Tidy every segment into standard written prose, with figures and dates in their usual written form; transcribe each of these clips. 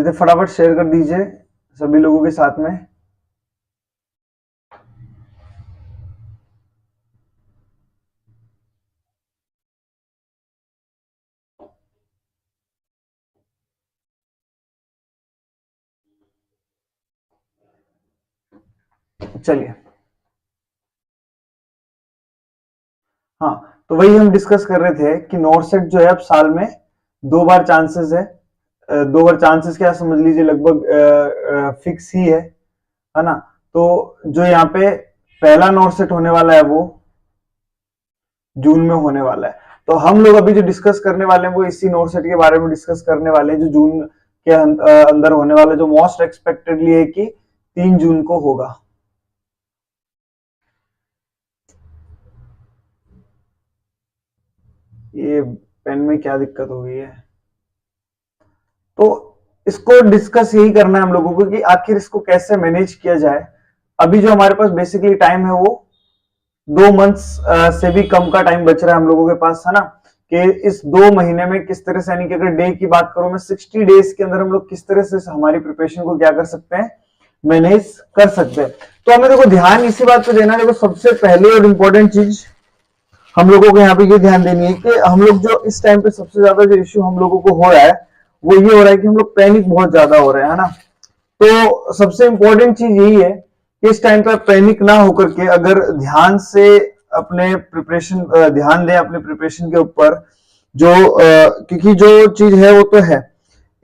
जिसे फटाफट शेयर कर दीजिए सभी लोगों के साथ में। चलिए, हाँ, तो वही हम डिस्कस कर रहे थे कि नॉर्सेट जो है अब साल में 2 बार चांसेस है। 2 बार चांसेस क्या समझ लीजिए, लगभग फिक्स ही है ना। तो जो यहाँ पे पहला नॉर्सेट होने वाला है वो जून में होने वाला है। तो हम लोग अभी जो डिस्कस करने वाले हैं वो इसी नॉर्सेट के बारे में डिस्कस करने वाले हैं, जो जून के अंदर होने वाला, जो मोस्ट एक्सपेक्टेडली है कि 3 जून को होगा। ये पेन में क्या दिक्कत हो गई है? तो इसको डिस्कस यही करना है हम लोगों को कि आखिर इसको कैसे मैनेज किया जाए। अभी जो हमारे पास बेसिकली टाइम है वो 2 मंथ्स से भी कम का टाइम बच रहा है हम लोगों के पास, है ना। कि इस 2 महीने में किस तरह से, यानी कि अगर डे की बात करूं मैं, 60 डेज के अंदर हम लोग किस तरह से हमारी प्रिपरेशन को क्या कर सकते हैं, मैनेज कर सकते हैं। तो हमें देखो ध्यान इसी बात पे देना है। देखो सबसे पहले और इम्पोर्टेंट चीज हम लोगों को यहाँ पे ये ध्यान देनी है कि हम लोग जो इस टाइम पे सबसे ज्यादा जो इश्यू हम लोगों को हो रहा है वो ये हो रहा है कि हम लोग पैनिक बहुत ज्यादा हो रहे हैं, है ना। तो सबसे इंपॉर्टेंट चीज यही है कि इस टाइम पर पैनिक ना होकर के अगर ध्यान से अपने प्रिपरेशन, ध्यान दें अपने प्रिपरेशन के ऊपर, जो क्योंकि जो चीज है वो तो है,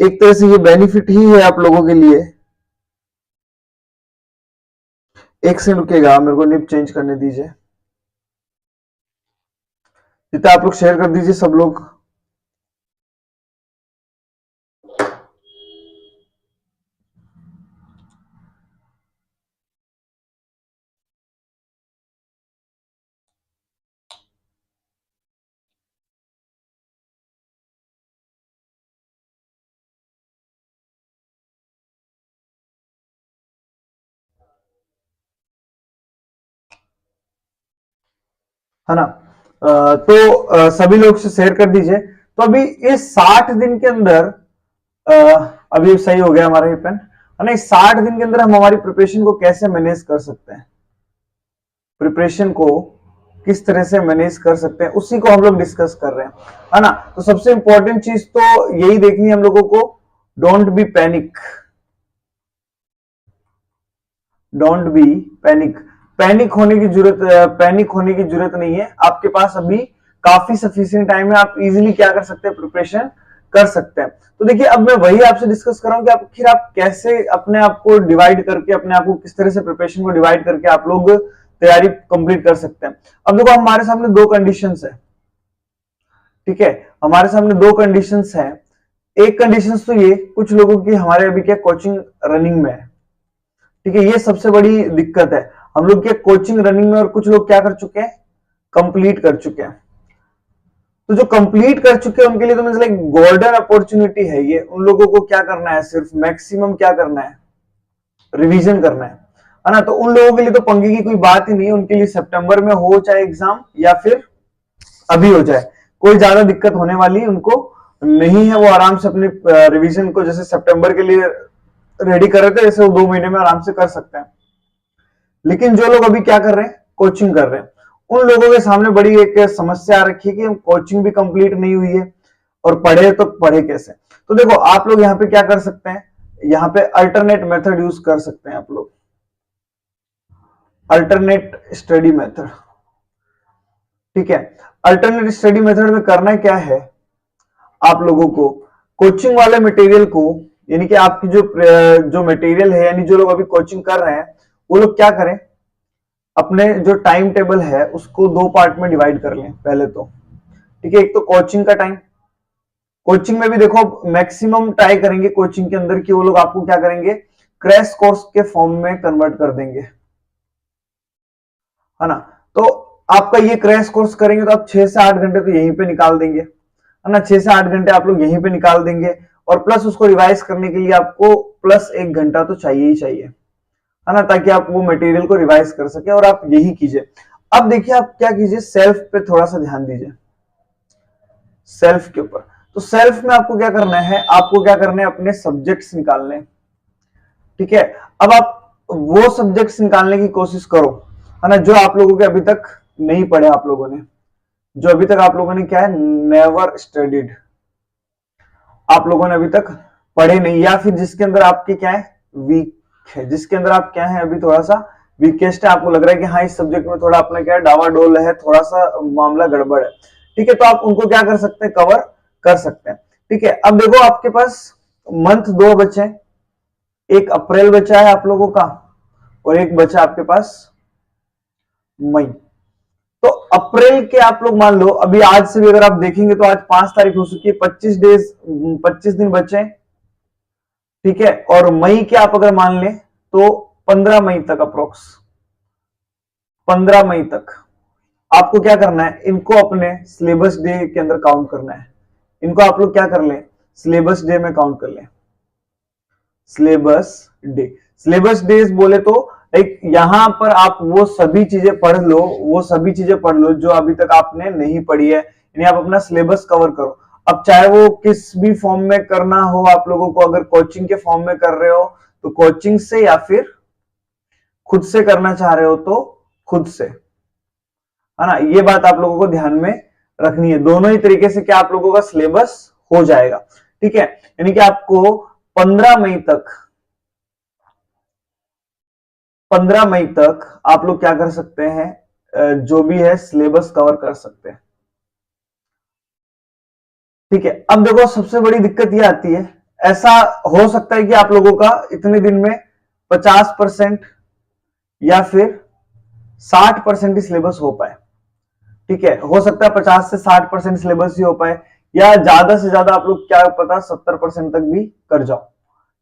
एक तरह से ये बेनिफिट ही है आप लोगों के लिए। एक से रुकेगा, मेरे को निप चेंज करने दीजिए। जितना आप लोग शेयर कर दीजिए सब लोग। है ना। तो सभी लोग से शेयर कर दीजिए। तो अभी इस 60 दिन के अंदर, अभी सही हो गया हमारा ये पेन, है ना। इस 60 दिन के अंदर हम हमारी प्रिपरेशन को कैसे मैनेज कर सकते हैं, प्रिपरेशन को किस तरह से मैनेज कर सकते हैं, उसी को हम लोग डिस्कस कर रहे हैं, है ना। तो सबसे इंपॉर्टेंट चीज तो यही देखनी है हम लोगों को, don't be panic, don't be panic. Panic होने की जरूरत नहीं है। आपके पास अभी काफी सफिशिएंट टाइम है, आप इजीली क्या कर सकते हैं, प्रिपरेशन कर सकते हैं। तो देखिए अब मैं वही आपसे डिस्कस कर रहा हूं कि आखिर आप कैसे अपने आप को डिवाइड करके, अपने आप को किस तरह से प्रिपरेशन को डिवाइड करके आप लोग तैयारी कंप्लीट कर सकते हैं। अब देखो हमारे सामने 2 कंडीशंस है, ठीक है। हमारे सामने 2 कंडीशंस है। एक कंडीशंस तो ये, कुछ लोगों की हमारे अभी क्या कोचिंग रनिंग में है, ठीक है। ये सबसे बड़ी दिक्कत है, हम लोग क्या कोचिंग रनिंग में, और कुछ लोग क्या कर चुके हैं, कंप्लीट कर चुके हैं। तो जो कंप्लीट कर चुके हैं उनके लिए तो मतलब एक गोल्डन अपॉर्चुनिटी है ये। उन लोगों को क्या करना है, सिर्फ मैक्सिमम क्या करना है, रिवीजन करना है ना। तो उन लोगों के लिए तो पंगे की कोई बात ही नहीं है। उनके लिए सितंबर में हो चाहे एग्जाम, या फिर अभी हो जाए, कोई ज्यादा दिक्कत होने वाली उनको नहीं है। वो आराम से अपने रिवीजन को जैसे सितंबर के लिए रेडी कर रहे थे, जैसे वो 2 महीने में आराम से कर सकते हैं। लेकिन जो लोग अभी क्या कर रहे हैं, कोचिंग कर रहे हैं, उन लोगों के सामने बड़ी एक समस्या आ रखी है कि कोचिंग भी कंप्लीट नहीं हुई है और पढ़े तो पढ़े कैसे। तो देखो आप लोग यहाँ पे क्या कर सकते हैं, यहाँ पे अल्टरनेट मेथड यूज कर सकते हैं आप लोग, अल्टरनेट स्टडी मेथड, ठीक है। अल्टरनेट स्टडी मेथड में करना क्या है, आप लोगों को कोचिंग वाले मटेरियल को, यानी कि आपकी जो मटेरियल है, यानी जो लोग अभी कोचिंग कर रहे हैं वो लोग क्या करें, अपने जो टाइम टेबल है उसको 2 पार्ट में डिवाइड कर लें पहले तो, ठीक है। एक तो कोचिंग का टाइम, कोचिंग में भी देखो मैक्सिमम ट्राई करेंगे कोचिंग के अंदर कि वो लोग आपको क्या करेंगे, क्रैश कोर्स के फॉर्म में कन्वर्ट कर देंगे, है ना। तो आपका ये क्रैश कोर्स करेंगे तो आप 6 से 8 घंटे तो यहीं पे निकाल देंगे, है ना। 6 से 8 घंटे आप लोग यहीं पे निकाल देंगे, और प्लस उसको रिवाइज करने के लिए आपको प्लस 1 घंटा तो चाहिए ही चाहिए, है ना, ताकि आप वो मटेरियल को रिवाइज कर सके। और आप यही कीजिए। अब देखिए आप क्या कीजिए, सेल्फ पे थोड़ा सा ध्यान दीजिए, सेल्फ के ऊपर। तो सेल्फ में आपको क्या करना है, आपको क्या करना है, अपने सब्जेक्ट्स निकालने। ठीक है, अब आप वो सब्जेक्ट्स निकालने की कोशिश करो, है ना, जो आप लोगों के अभी तक नहीं पढ़े, आप लोगों ने जो अभी तक आप लोगों ने क्या है, नेवर स्टडीड, आप लोगों ने अभी तक पढ़े नहीं, या फिर जिसके अंदर आपके क्या है, वीक है, जिसके अंदर आप क्या है, अभी थोड़ा सा वीकेस्ट है, आपको लग रहा है कि हाँ इस सब्जेक्ट में थोड़ा अपना क्या है, डावाडोल है, थोड़ा सा मामला गड़बड़ है। ठीक है, तो आप उनको क्या कर सकते हैं, कवर कर सकते हैं। ठीक है, अब देखो आपके पास मंथ 2 बचे हैं, एक अप्रैल बचा है आप लोगों का, और एक बचा आपके पास मई। तो अप्रैल के आप लोग मान लो, अभी आज से भी अगर आप देखेंगे तो आज 5 तारीख हो चुकी है, 25 दिन बचे हैं। ठीक है, और मई के आप अगर मान लें तो 15 मई तक, अप्रोक्स 15 मई तक आपको क्या करना है, इनको अपने सिलेबस डे के अंदर काउंट करना है। इनको आप लोग क्या कर लें, सिलेबस डे में काउंट कर लें। सिलेबस डे, सिलेबस डेज बोले तो एक यहां पर आप वो सभी चीजें पढ़ लो, वो सभी चीजें पढ़ लो जो अभी तक आपने नहीं पढ़ी है, यानी आप अपना सिलेबस कवर करो। अब चाहे वो किस भी फॉर्म में करना हो आप लोगों को, अगर कोचिंग के फॉर्म में कर रहे हो तो कोचिंग से, या फिर खुद से करना चाह रहे हो तो खुद से, है ना, ये बात आप लोगों को ध्यान में रखनी है। दोनों ही तरीके से क्या आप लोगों का सिलेबस हो जाएगा। ठीक है, यानी कि आपको 15 मई तक, 15 मई तक आप लोग क्या कर सकते हैं, जो भी है सिलेबस कवर कर सकते हैं। ठीक है, अब देखो सबसे बड़ी दिक्कत ये आती है, ऐसा हो सकता है कि आप लोगों का इतने दिन में 50% या फिर 60% ही सिलेबस हो पाए। ठीक है, हो सकता है 50 से 60% सिलेबस ही हो पाए, या ज्यादा से ज्यादा आप लोग क्या पता 70% तक भी कर जाओ।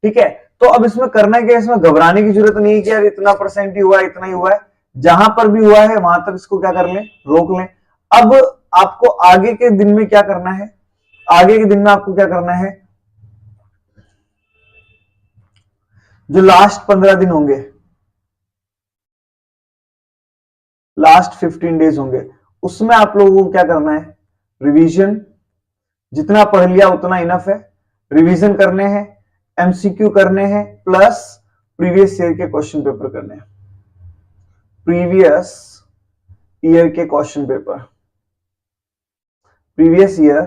ठीक है, तो अब इसमें करना क्या है, इसमें घबराने की जरूरत नहीं है कि यार इतना परसेंट ही हुआ है, इतना ही हुआ है। जहां पर भी हुआ है वहां तक इसको क्या कर लें, रोक लें। अब आपको आगे के दिन में क्या करना है, आगे के दिन में आपको क्या करना है, जो लास्ट 15 दिन होंगे, लास्ट 15 डेज होंगे, उसमें आप लोगों को क्या करना है, रिवीजन, जितना पढ़ लिया उतना इनफ है, रिवीजन करने हैं, एमसीक्यू करने हैं, प्लस प्रीवियस ईयर के क्वेश्चन पेपर करने हैं, प्रीवियस ईयर के question paper, previous year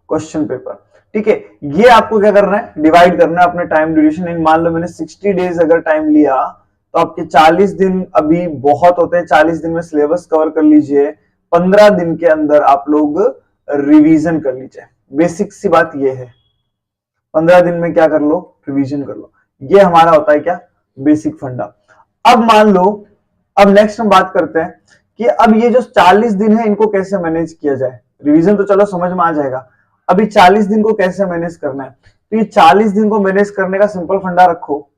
question paper. ठीक है, ये आपको क्या करना है, डिवाइड करना है अपने टाइम ड्यूरेशन इन, मान लो मैंने 60 डेज अगर टाइम लिया तो आपके 40 दिन अभी बहुत होते हैं, 40 दिन में सिलेबस कवर कर लीजिए, 15 दिन के अंदर आप लोग रिवीजन कर लीजिए। बेसिक सी बात ये है, 15 दिन में क्या कर लो, रिवीजन कर लो। ये हमारा होता है क्या, बेसिक फंडा। अब मान लो, अब नेक्स्ट हम बात करते हैं कि अब ये जो 40 दिन है इनको कैसे मैनेज किया जाए। रिवीजन तो चलो समझ में आ जाएगा, अभी 40 दिन को कैसे मैनेज करना है। तो ये 40 दिन को मैनेज करने का सिंपल फंडा रखो,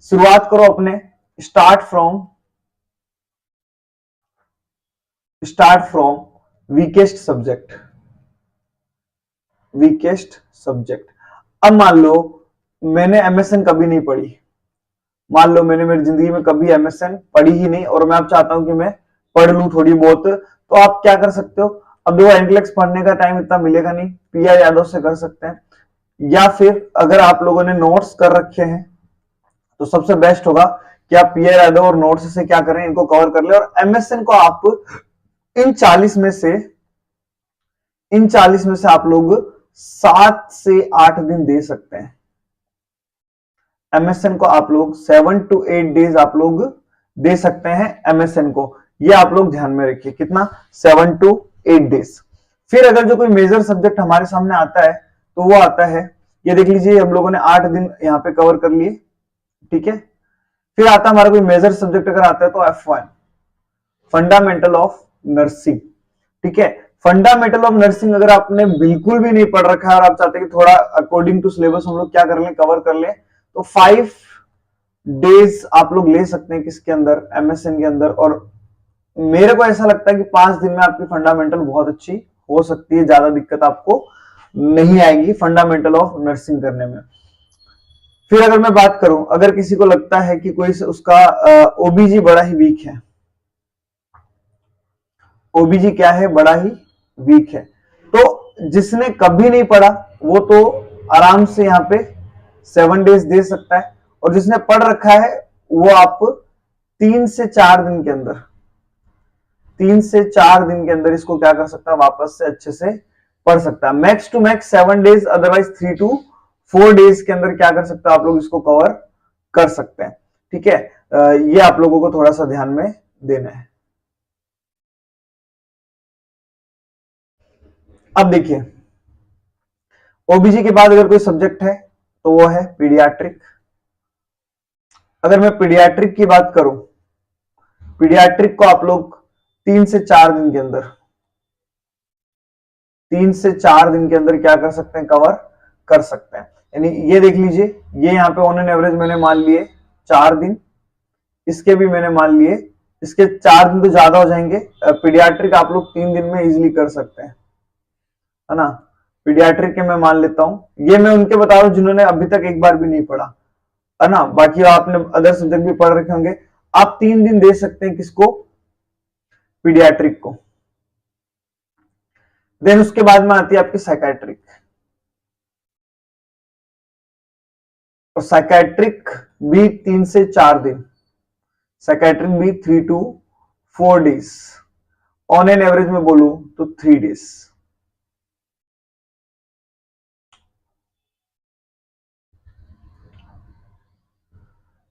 शुरुआत करो अपने, start from weakest subject, weakest subject. अब मान लो मैंने एमएसएन कभी नहीं पढ़ी, मान लो मैंने मेरी जिंदगी में कभी एमएसएन पढ़ी ही नहीं, और मैं अब चाहता हूं कि मैं पढ़ लूं थोड़ी बहुत, तो आप क्या कर सकते हो, अब देखो एंक्लेक्स पढ़ने का टाइम इतना मिलेगा नहीं, पीआर यादव से कर सकते हैं, या फिर अगर आप लोगों ने नोट्स कर रखे हैं तो सबसे बेस्ट होगा कि आप पीआर यादव और नोट्स से क्या करें, इनको कवर कर ले, और एमएसएन को आप इन 40 में से, इन 40 में से आप लोग 7 से 8 दिन दे सकते हैं। एमएसएन को आप लोग 7 to 8 डेज आप लोग दे सकते हैं एमएसएन को, ये आप लोग ध्यान में रखिए, कितना, 7 to 8 डेज। फिर अगर जो कोई मेजर सब्जेक्ट हमारे सामने आता है तो वो आता है, ये देख लीजिए हम लोगों ने 8 दिन यहाँ पे कवर कर लिए। ठीक है, फिर आता हमारा कोई मेजर सब्जेक्ट अगर आता है तो F1, फंडामेंटल ऑफ नर्सिंग। ठीक है, फंडामेंटल ऑफ नर्सिंग अगर आपने बिल्कुल भी नहीं पढ़ रखा है और आप चाहते हैं कि थोड़ा अकॉर्डिंग टू सिलेबस हम लोग क्या कर लें, कवर कर लें, तो 5 डेज आप लोग ले सकते हैं किसके अंदर, एमएसएन के अंदर। और मेरे को ऐसा लगता है कि 5 दिन में आपकी फंडामेंटल बहुत अच्छी हो सकती है, ज्यादा दिक्कत आपको नहीं आएगी फंडामेंटल ऑफ नर्सिंग करने में। फिर अगर मैं बात करूं, अगर किसी को लगता है कि कोई उसका ओबीजी बड़ा ही वीक है, ओबीजी क्या है, बड़ा ही वीक है, तो जिसने कभी नहीं पढ़ा वो तो आराम से यहाँ पे 7 डेज दे सकता है, और जिसने पढ़ रखा है वो आप 3 से 4 दिन के अंदर 3 से 4 दिन के अंदर इसको क्या कर सकता है, वापस से अच्छे से पढ़ सकता है। Max to max 7 days, otherwise 3 to 4 days के अंदर क्या कर सकते हैं आप लोग, इसको कवर कर सकते हैं। ठीक है, ये आप लोगों को थोड़ा सा ध्यान में देना है। अब देखिए, ओबीजी के बाद अगर कोई सब्जेक्ट है तो वो है पीडियाट्रिक। अगर मैं पीडियाट्रिक की बात करूं, पीडियाट्रिक को आप लोग 3 से 4 दिन के अंदर 3 से 4 दिन के अंदर क्या कर सकते हैं, कवर कर सकते हैं। यानी ये देख लीजिए, ये यहाँ पे ऑन एन एवरेज मैंने मान लिए 4 दिन, इसके भी मैंने मान लिए, इसके 4 दिन तो ज्यादा हो जाएंगे। पीडियाट्रिक आप लोग 3 दिन में इजिली कर सकते हैं, है ना। पीडियाट्रिक के मैं मान लेता हूं, ये मैं उनके बता रहा हूं जिन्होंने अभी तक एक बार भी नहीं पढ़ा, है ना। बाकी आपने अदर सब्जेक्ट भी पढ़ रखे होंगे। आप 3 दिन दे सकते हैं किसको, पीडियाट्रिक को। देन उसके बाद में आती है आपकी साइकाट्रिक, और साइकाट्रिक भी 3 से 4 दिन, साइकाट्रिक भी 3 to 4 days, on an average में बोलूं तो 3 डेज।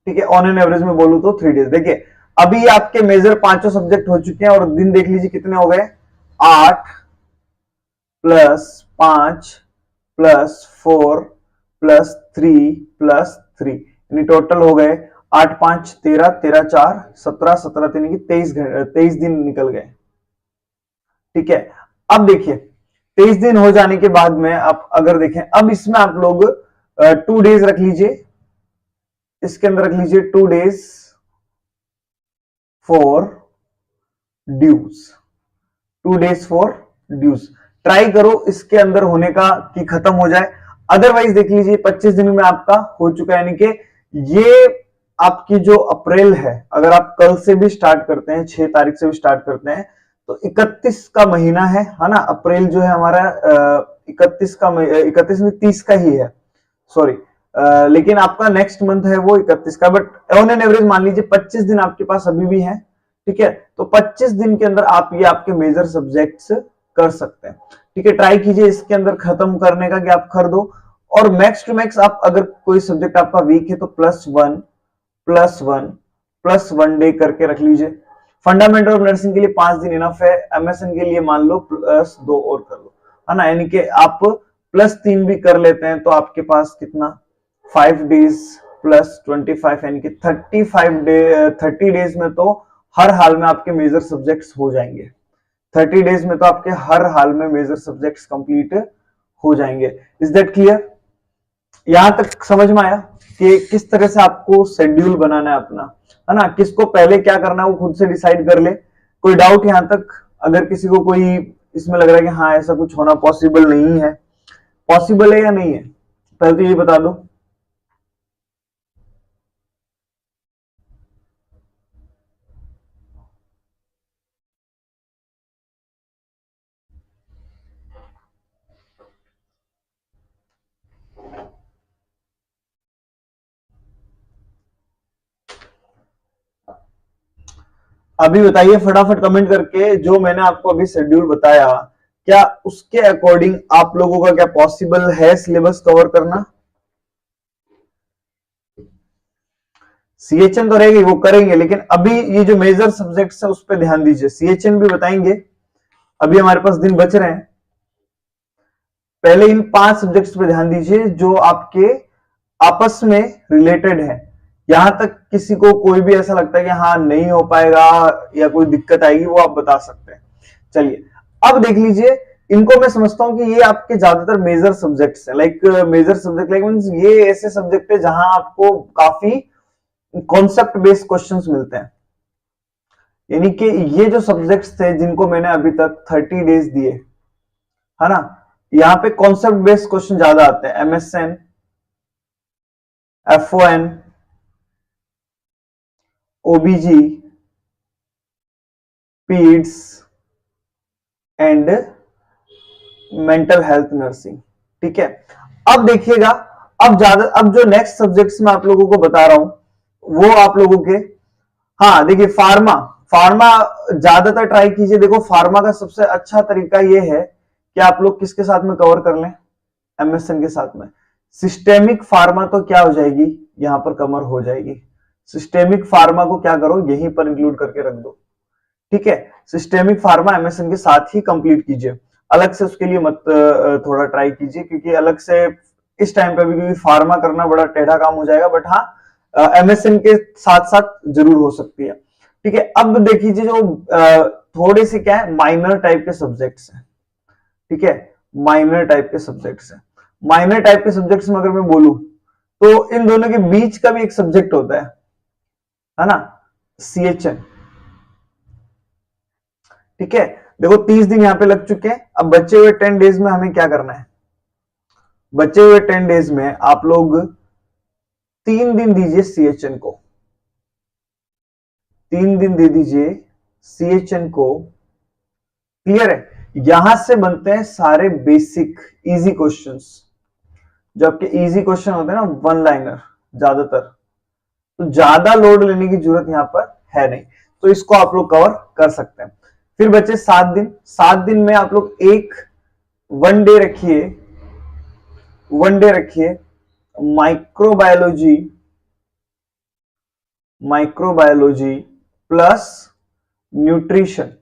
ठीक है, ऑन एन एवरेज में बोलूं तो 3 डेज। देखिए अभी आपके मेजर 5 सब्जेक्ट हो चुके हैं, और दिन देख लीजिए कितने हो गए, 8 + 5 + 4 + 3 + 3, यानी टोटल हो गए 8 × 5 = 13, 13 × 4 = 17, 17 × 3 = 23 दिन निकल गए। ठीक है, अब देखिए 23 दिन हो जाने के बाद में आप अगर देखें, अब इसमें आप लोग 2 डेज रख लीजिए, इसके अंदर रख लीजिए 2 days for dues, 2 days for dues. Try करो इसके अंदर होने का कि खत्म हो जाए। अदरवाइज देख लीजिए 25 दिन में आपका हो चुका है, यानी कि ये आपकी जो अप्रैल है, अगर आप कल से भी स्टार्ट करते हैं, 6 तारीख से भी स्टार्ट करते हैं, तो 31 का महीना है ना। अप्रैल जो है हमारा 31 का 31 में 30 का ही है, सॉरी। लेकिन आपका नेक्स्ट मंथ है वो 31 का, बट ऑन एन एवरेज मान लीजिए 25 दिन आपके पास अभी भी है। ठीक है, तो 25 दिन के अंदर आप ये आपके मेजर सब्जेक्ट्स कर सकते हैं। ठीक है, ट्राई कीजिए इसके अंदर खत्म करने का कि आप कर दो, और मैक्स टू मैक्स आप अगर कोई सब्जेक्ट आपका वीक है तो +1 डे करके रख लीजिए। फंडामेंटल ऑफ नर्सिंग के लिए 5 दिन इनफ है, एमएसएन के लिए मान लो +2 और कर लो, है ना। यानी कि आप +3 भी कर लेते हैं तो आपके पास कितना, 5 डेज +25, यानी कि 30 डेज में तो हर हाल में आपके मेजर सब्जेक्ट्स हो जाएंगे। 30 डेज में तो आपके हर हाल में मेजर सब्जेक्ट्स कंप्लीट हो जाएंगे। Is that clear? यहां तक समझ में आया कि किस तरह से आपको शेड्यूल बनाना है अपना, है ना। किसको पहले क्या करना है वो खुद से डिसाइड कर ले। कोई डाउट यहां तक? अगर किसी को कोई इसमें लग रहा है कि हाँ ऐसा कुछ होना पॉसिबल नहीं है, पॉसिबल है या नहीं है, पहले तो ये बता दो। अभी बताइए फटाफट कमेंट करके, जो मैंने आपको अभी शेड्यूल बताया, क्या उसके अकॉर्डिंग आप लोगों का क्या पॉसिबल है सिलेबस कवर करना? सीएचएन तो रहेगी, वो करेंगे, लेकिन अभी ये जो मेजर सब्जेक्ट्स है उस पर ध्यान दीजिए। सीएचएन भी बताएंगे, अभी हमारे पास दिन बच रहे हैं। पहले इन 5 सब्जेक्ट्स पे ध्यान दीजिए जो आपके आपस में रिलेटेड है। यहां तक किसी को कोई भी ऐसा लगता है कि हाँ नहीं हो पाएगा या कोई दिक्कत आएगी, वो आप बता सकते हैं। चलिए अब देख लीजिए, इनको मैं समझता हूं कि ये आपके ज्यादातर मेजर सब्जेक्ट्स हैं। Like major subject like means ये ऐसे सब्जेक्ट है जहां आपको काफी कॉन्सेप्ट बेस्ड क्वेश्चंस मिलते हैं। यानी कि ये जो सब्जेक्ट्स थे जिनको मैंने अभी तक 30 डेज दिए, है ना, यहाँ पे कॉन्सेप्ट बेस्ड क्वेश्चन ज्यादा आते हैं। MSN, FON, OBG, peds and mental health nursing. ठीक है। अब देखिएगा, अब जो नेक्स्ट सब्जेक्ट्स मैं आप लोगों को बता रहा हूं वो आप लोगों के, हाँ देखिए फार्मा, फार्मा ज्यादातर ट्राई कीजिए। देखो फार्मा का सबसे अच्छा तरीका ये है कि आप लोग किसके साथ में कवर कर लें, एमएसएन के साथ में। सिस्टेमिक फार्मा तो क्या हो जाएगी, यहां पर कवर हो जाएगी। सिस्टेमिक फार्मा को क्या करो, यहीं पर इंक्लूड करके रख दो, ठीक है। सिस्टेमिक फार्मा एमएसएन के साथ ही कंप्लीट कीजिए, अलग से उसके लिए मत थोड़ा ट्राई कीजिए, क्योंकि अलग से इस टाइम पे भी क्योंकि फार्मा करना बड़ा टेढ़ा काम हो जाएगा। बट हाँ एमएसएन के साथ साथ जरूर हो सकती है, ठीक है। अब देख लीजिए जो थोड़े से क्या है, माइनर टाइप के सब्जेक्ट्स हैं, ठीक है। माइनर टाइप के सब्जेक्ट्स हैं, माइनर टाइप के सब्जेक्ट्स में अगर मैं बोलूं तो इन दोनों के बीच का भी एक सब्जेक्ट होता है ना, सीएचएन, ठीक है। देखो 30 दिन यहां पे लग चुके हैं। अब बचे हुए 10 डेज में हमें क्या करना है, बचे हुए 10 डेज में आप लोग 3 दिन दीजिए सीएचएन को, 3 दिन दे दीजिए सीएचएन को, क्लियर है। यहां से बनते हैं सारे बेसिक इजी क्वेश्चंस, जो आपके इजी क्वेश्चन होते हैं ना, वन लाइनर ज्यादातर, तो ज्यादा लोड लेने की जरूरत यहां पर है नहीं, तो इसको आप लोग कवर कर सकते हैं। फिर बचे 7 दिन, 7 दिन में आप लोग एक वन डे रखिए, वन डे रखिए microbiology, microbiology plus nutrition,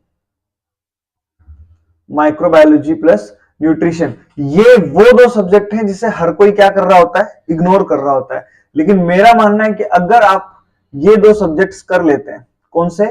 microbiology plus nutrition. ये वो दो सब्जेक्ट हैं जिसे हर कोई क्या कर रहा होता है, इग्नोर कर रहा होता है। लेकिन मेरा मानना है कि अगर आप ये दो सब्जेक्ट्स कर लेते हैं, कौन से,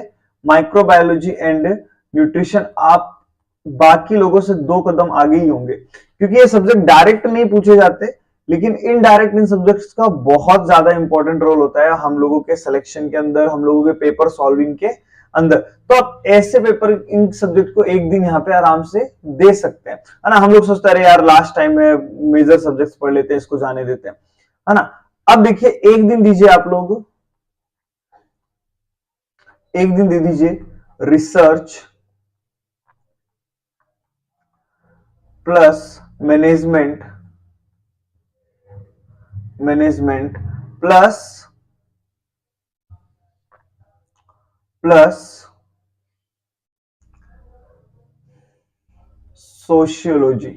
माइक्रोबायोलॉजी एंड न्यूट्रिशन, आप बाकी लोगों से 2 कदम आगे ही होंगे। क्योंकि ये सब्जेक्ट डायरेक्ट नहीं पूछे जाते, लेकिन इनडायरेक्ट इन सब्जेक्ट्स का बहुत ज्यादा इंपॉर्टेंट रोल होता है हम लोगों के सिलेक्शन के अंदर, हम लोगों के पेपर सॉल्विंग के अंदर। तो आप ऐसे पेपर इन सब्जेक्ट को एक दिन यहाँ पे आराम से दे सकते हैं, है ना। हम लोग सोचते हैं यार लास्ट टाइम में मेजर सब्जेक्ट्स पढ़ लेते हैं, इसको जाने देते हैं, है ना। अब देखिए एक दिन दीजिए आप लोग, एक दिन दे दीजिए research plus management, management plus sociology,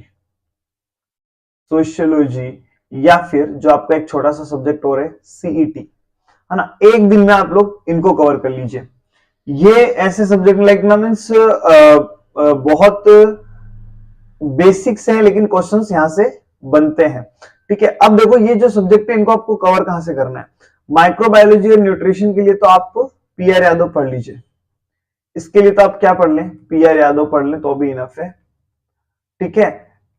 sociology, या फिर जो आपका एक छोटा सा सब्जेक्ट और है सीईटी, है ना। एक दिन में आप लोग इनको कवर कर लीजिए। ये ऐसे सब्जेक्ट लाइक मीन्स बहुत बेसिक्स हैं, लेकिन क्वेश्चंस यहां से बनते हैं, ठीक है। अब देखो ये जो सब्जेक्ट है इनको आपको कवर कहां से करना है, माइक्रोबायोलॉजी और न्यूट्रिशन के लिए तो आप पीआर यादव पढ़ लीजिए, इसके लिए तो आप क्या पढ़ लें, पीआर यादव पढ़ लें तो भी इनफ है, ठीक है।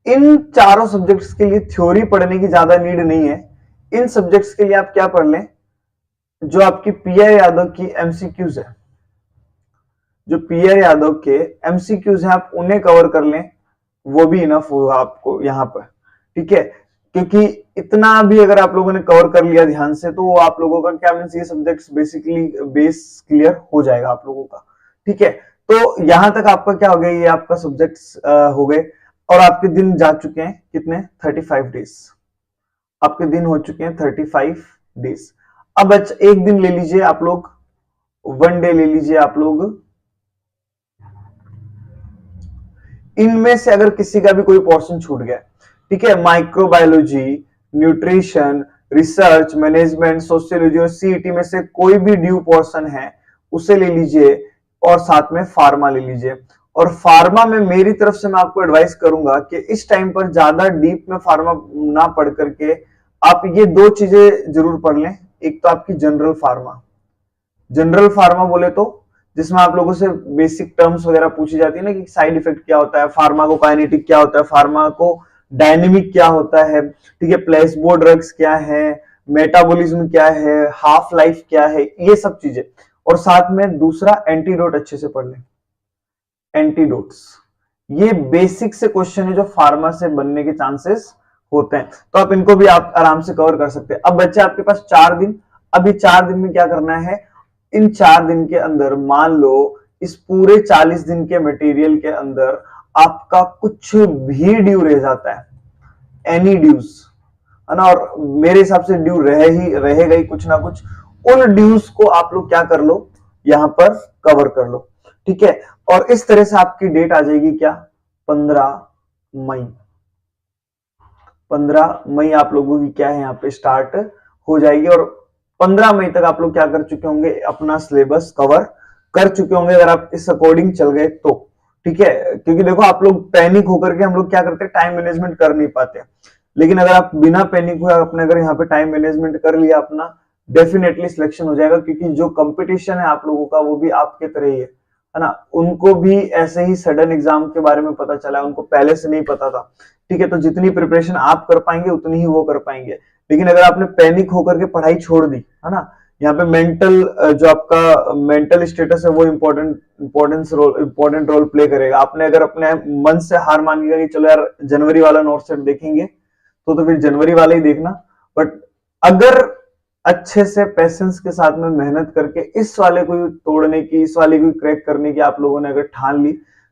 इन चारों सब्जेक्ट्स के लिए थ्योरी पढ़ने की ज्यादा नीड नहीं है। इन सब्जेक्ट्स के लिए आप क्या पढ़ लें, जो आपकी पीआर यादव की एमसीक्यूज है, जो पीआर यादव के एमसीक्यूज हैं आप उन्हें कवर कर लें, वो भी इनफ होगा आपको यहां पर, ठीक है। क्योंकि इतना भी अगर आप लोगों ने कवर कर लिया ध्यान से, तो आप लोगों का क्या मीन्स ये सब्जेक्ट्स बेसिकली बेस क्लियर हो जाएगा आप लोगों का, ठीक है। तो यहां तक आपका क्या हो गया, ये आपका सब्जेक्ट्स हो गए, और आपके दिन जा चुके हैं कितने, 35 डेज, आपके दिन हो चुके हैं 35 डेज। अब एक दिन ले लीजिए आप लोग, वन डे ले लीजिए आप लोग, इनमें से अगर किसी का भी कोई पोर्शन छूट गया, ठीक है, microbiology, nutrition, research, management, sociology और सीईटी में से कोई भी ड्यू पोर्शन है उसे ले लीजिए, और साथ में फार्मा ले लीजिए। और फार्मा में मेरी तरफ से मैं आपको एडवाइस करूंगा कि इस टाइम पर ज्यादा डीप में फार्मा ना पढ़ करके आप ये 2 चीजें जरूर पढ़ लें। एक तो आपकी जनरल फार्मा, जनरल फार्मा बोले तो जिसमें आप लोगों से बेसिक टर्म्स वगैरह पूछी जाती है ना, कि साइड इफेक्ट क्या होता है, फार्माकोकाइनेटिक क्या होता है, फार्माको डायनेमिक क्या होता है, ठीक है, प्लेसबो ड्रग्स क्या है, मेटाबॉलिज्म क्या है, हाफ लाइफ क्या है, ये सब चीजें। और साथ में दूसरा एंटीडोट अच्छे से पढ़ लें, एंटीडोट्स, ये बेसिक से क्वेश्चन है जो फार्मा से बनने के चांसेस होते हैं, तो आप इनको भी आप आराम से कवर कर सकते हैं। अब बच्चे आपके पास 4 दिन, अभी 4 दिन में क्या करना है, इन 4 दिन के अंदर मान लो इस पूरे 40 दिन के मटेरियल के अंदर आपका कुछ भी ड्यू रह जाता है, एनी ड्यूज, है ना, और मेरे हिसाब से ड्यू रहेगा ही कुछ ना कुछ, उन ड्यूज को आप लोग क्या कर लो, यहां पर कवर कर लो, ठीक है। और इस तरह से आपकी डेट आ जाएगी क्या, 15 मई। 15 मई आप लोगों की क्या है यहाँ पे स्टार्ट हो जाएगी, और 15 मई तक आप लोग क्या कर चुके होंगे, अपना सिलेबस कवर कर चुके होंगे, अगर आप इस अकॉर्डिंग चल गए तो, ठीक है। क्योंकि देखो आप लोग पैनिक होकर के हम लोग क्या करते हैं, टाइम मैनेजमेंट कर नहीं पाते, लेकिन अगर आप बिना पैनिक हुए अपने अगर यहाँ पे टाइम मैनेजमेंट कर लिया अपना, डेफिनेटली सिलेक्शन हो जाएगा। क्योंकि जो कंपटीशन है आप लोगों का वो भी आपके तरह ही है ना, उनको भी ऐसे ही सडन एग्जाम के बारे में पता चला, उनको पहले से नहीं पता था, ठीक है। तो जितनी प्रिपरेशन आप कर पाएंगे उतनी ही वो कर पाएंगे, लेकिन अगर आपने पैनिक होकर के पढ़ाई छोड़ दी, है ना, यहाँ पे मेंटल जो आपका मेंटल स्टेटस है वो इंपॉर्टेंट रोल प्ले करेगा। आपने अगर अपने मन से हार मान लिया कि चलो यार जनवरी वाला नोट सेट देखेंगे, तो फिर जनवरी वाला ही देखना। बट अगर अच्छे से पेशेंस के साथ में मेहनत करके इस वाले को तोड़ने की, इस वाले को क्रैक करने की आप लोगों ने अगर ठान ली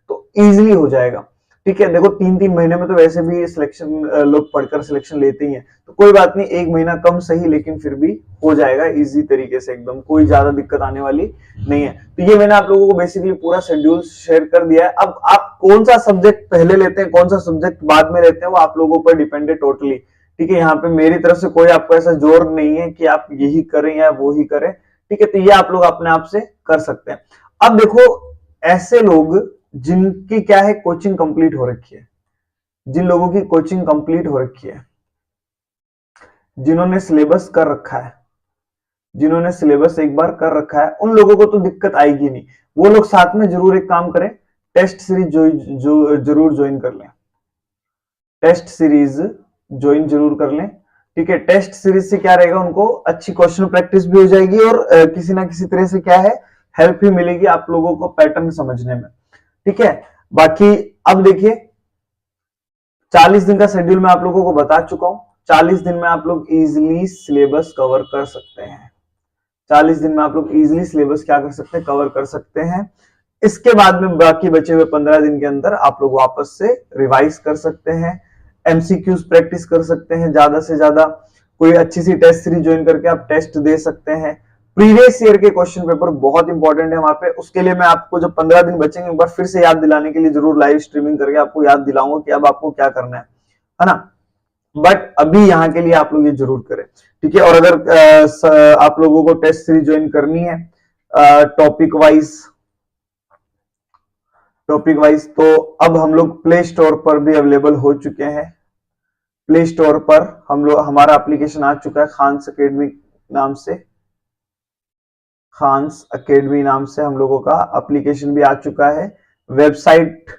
तो इजीली हो जाएगा, ठीक है। देखो 3-3 महीने में तो वैसे भी सिलेक्शन लोग पढ़कर सिलेक्शन लेते ही हैं, तो कोई बात नहीं, 1 महीना कम सही लेकिन फिर भी हो जाएगा इजी तरीके से, एकदम कोई ज्यादा दिक्कत आने वाली नहीं है। तो ये मैंने आप लोगों को बेसिकली पूरा शेड्यूल शेयर कर दिया है। अब आप कौन सा सब्जेक्ट पहले लेते हैं, कौन सा सब्जेक्ट बाद में लेते हैं, वो आप लोगों पर डिपेंड है टोटली, ठीक है। यहाँ पे मेरी तरफ से कोई आपको ऐसा जोर नहीं है कि आप यही करें या वो ही करें, ठीक है। तो ये आप लोग अपने आप से कर सकते हैं। अब देखो ऐसे लोग जिनकी क्या है, कोचिंग कंप्लीट हो रखी है, जिन लोगों की कोचिंग कंप्लीट हो रखी है, जिन्होंने सिलेबस कर रखा है, जिन्होंने सिलेबस एक बार कर रखा है, उन लोगों को तो दिक्कत आएगी नहीं। वो लोग साथ में जरूर एक काम करें, टेस्ट सीरीज जरूर ज्वाइन कर लें, टेस्ट सीरीज ज्वाइन जरूर कर लें, ठीक है। टेस्ट सीरीज से क्या रहेगा, उनको अच्छी क्वेश्चन प्रैक्टिस भी हो जाएगी, और किसी ना किसी तरह से क्या है, हेल्प भी मिलेगी आप लोगों को पैटर्न समझने में, ठीक है। बाकी अब देखिए 40 दिन का शेड्यूल मैं आप लोगों को बता चुका हूं, 40 दिन में आप लोग इजिली सिलेबस कवर कर सकते हैं, 40 दिन में आप लोग इजिली सिलेबस क्या कर सकते हैं, कवर कर सकते हैं। इसके बाद में बाकी बचे हुए 15 दिन के अंदर आप लोग वापस से रिवाइज कर सकते हैं, एमसीक्यूज प्रैक्टिस कर सकते हैं, ज्यादा से ज्यादा कोई अच्छी सी टेस्ट सीरीज ज्वाइन करके आप टेस्ट दे सकते हैं। प्रीवियस ईयर के क्वेश्चन पेपर बहुत इंपॉर्टेंट है वहां पे, उसके लिए मैं आपको जब 15 दिन बचेंगे एक बार फिर से याद दिलाने के लिए जरूर लाइव स्ट्रीमिंग करके आपको याद दिलाऊंगा कि अब आपको क्या करना है ना। बट अभी यहाँ के लिए आप लोग ये जरूर करें, ठीक है। और अगर आप लोगों को टेस्ट सीरीज ज्वाइन करनी है टॉपिक वाइज, तो अब हम लोग प्ले स्टोर पर भी अवेलेबल हो चुके हैं। प्ले स्टोर पर हम लोग, हमारा एप्लीकेशन आ चुका है खान्स अकेडमी नाम से, खान्स अकेडमी नाम से हम लोगों का एप्लीकेशन भी आ चुका है, वेबसाइट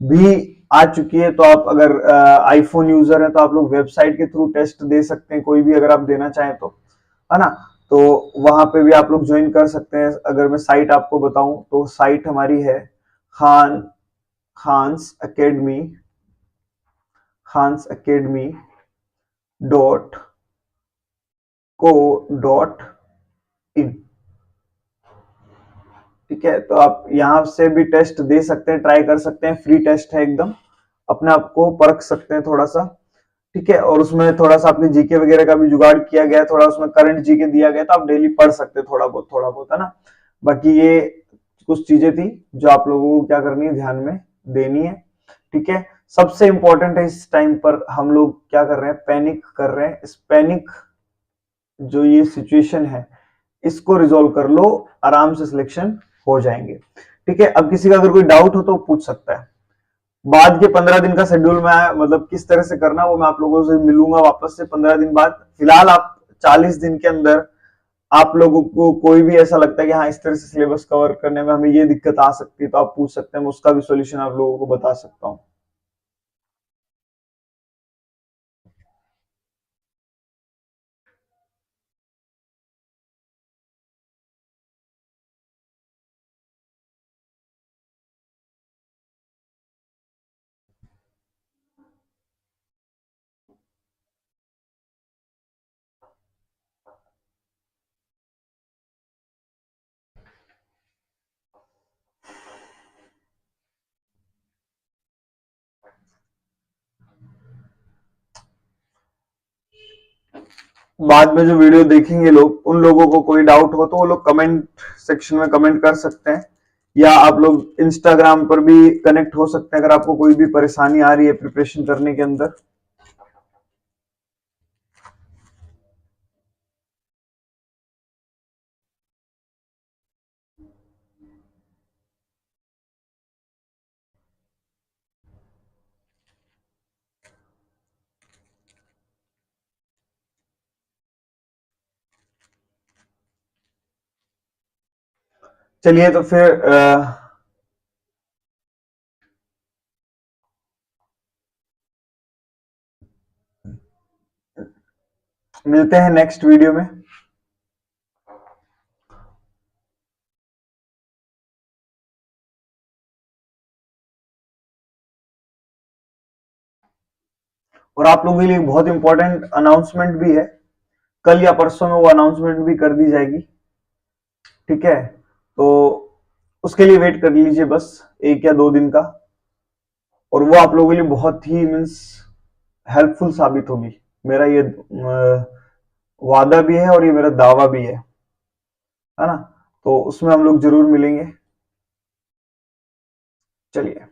भी आ चुकी है। तो आप अगर आईफोन यूजर है तो आप लोग वेबसाइट के थ्रू टेस्ट दे सकते हैं, कोई भी अगर आप देना चाहें तो, है ना। तो वहां पे भी आप लोग ज्वाइन कर सकते हैं। अगर मैं साइट आपको बताऊं तो साइट हमारी है Khan Khan's academy, Khan's academy .co.in, ठीक है। तो आप यहां से भी टेस्ट दे सकते हैं, ट्राई कर सकते हैं, फ्री टेस्ट है एकदम, अपने आप को परख सकते हैं थोड़ा सा, ठीक है। और उसमें थोड़ा सा अपने जीके वगैरह का भी जुगाड़ किया गया है, थोड़ा उसमें करंट जीके दिया गया, तो आप डेली पढ़ सकते हैं थोड़ा बहुत, है ना। बाकी ये कुछ चीजें थी जो आप लोगों को क्या करनी है, ध्यान में देनी है, ठीक है। सबसे इंपॉर्टेंट है इस टाइम पर हम लोग क्या कर रहे हैं, पैनिक कर रहे हैं। इस पैनिक जो ये सिचुएशन है इसको रिजोल्व कर लो, आराम से सिलेक्शन हो जाएंगे, ठीक है। अब किसी का अगर कोई डाउट हो तो पूछ सकता है। बाद के 15 दिन का शेड्यूल में मतलब किस तरह से करना वो मैं आप लोगों से मिलूंगा वापस से 15 दिन बाद। फिलहाल आप 40 दिन के अंदर आप लोगों को कोई भी ऐसा लगता है कि हाँ इस तरह से सिलेबस कवर करने में हमें ये दिक्कत आ सकती है, तो आप पूछ सकते हैं, मैं उसका भी सॉल्यूशन आप लोगों को बता सकता हूँ। बाद में जो वीडियो देखेंगे लोग, उन लोगों को कोई डाउट हो तो वो लोग कमेंट सेक्शन में कमेंट कर सकते हैं, या आप लोग इंस्टाग्राम पर भी कनेक्ट हो सकते हैं अगर आपको कोई भी परेशानी आ रही है प्रिपरेशन करने के अंदर। चलिए तो फिर मिलते हैं नेक्स्ट वीडियो में। और आप लोगों के लिए बहुत इंपॉर्टेंट अनाउंसमेंट भी है, कल या परसों में वो अनाउंसमेंट भी कर दी जाएगी, ठीक है? तो उसके लिए वेट कर लीजिए बस 1 या 2 दिन का, और वो आप लोगों के लिए बहुत ही मीन्स हेल्पफुल साबित होगी। मेरा ये वादा भी है और ये मेरा दावा भी है ना? तो उसमें हम लोग जरूर मिलेंगे। चलिए।